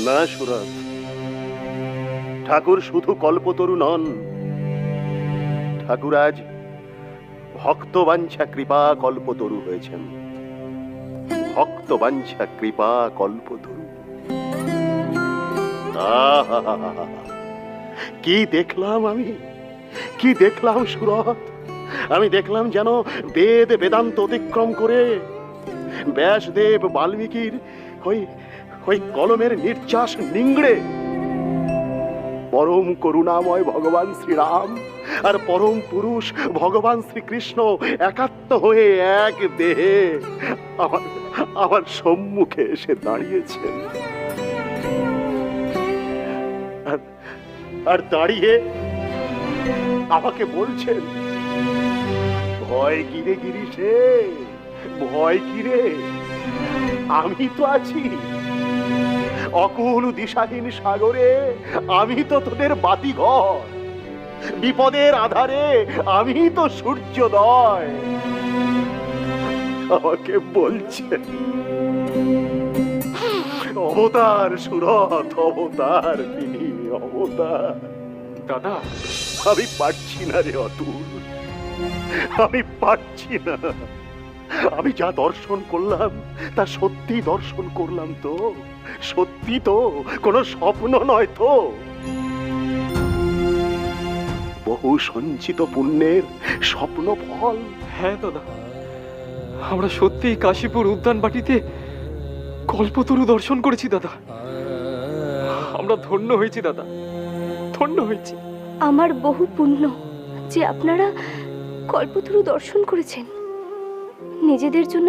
না সুরত, ঠাকুর শুধু কল্পতরু নন, ঠাকুর আজ ভক্তবাঞ্ছা কৃপা কল্পতরু হয়েছেন। ভক্তবাঞ্ছা কৃপা কল্পতরু। আহা! কি দেখলাম আমি, কি দেখলাম সুরত! আমি দেখলাম যেন বেদ বেদান্ত অতিক্রম করে ব্যাসদেব বাল্মীকির ওই কলমের নির্যাস নিংড়ে পরম করুণাময় ভগবান শ্রীরাম আর পরম পুরুষ ভগবান শ্রীকৃষ্ণ একাত্ম হয়ে এক দেহে আমার সম্মুখে এসে দাঁড়িয়েছেন। আর দাঁড়িয়ে আমাকে বলছেন, ভয় কিরে গিরিশে, ভয় কিরে, আমি তো আছি। অকুল দিশাহীন সাগরে আমি তো তোদের বাতিঘর, বিপদের আধারে আমি তো সূর্যোদয়। আমাকে বলছেন অবতার সুরত, অবতার তিনি, অবতার। দাদা, আমি পারছি না রে অতুল, আমি পারছি না। আমি যা দর্শন করলাম তা সত্যি দর্শন করলাম তো, সত্যি তো, কোনো স্বপ্ন নয় তো। বহু সঞ্চিত পুণ্যের স্বপ্ন ফল। হ্যাঁ দাদা, আমরা সত্যিই কাশীপুর উদ্যান বাটিতে কল্পতরু দর্শন করেছি দাদা। আমরা ধন্য হয়েছি দাদা, ধন্য হয়েছি। আমার বহু পুণ্য যে আপনারা কল্পতরু দর্শন করেছেন। নিজেদের জন্য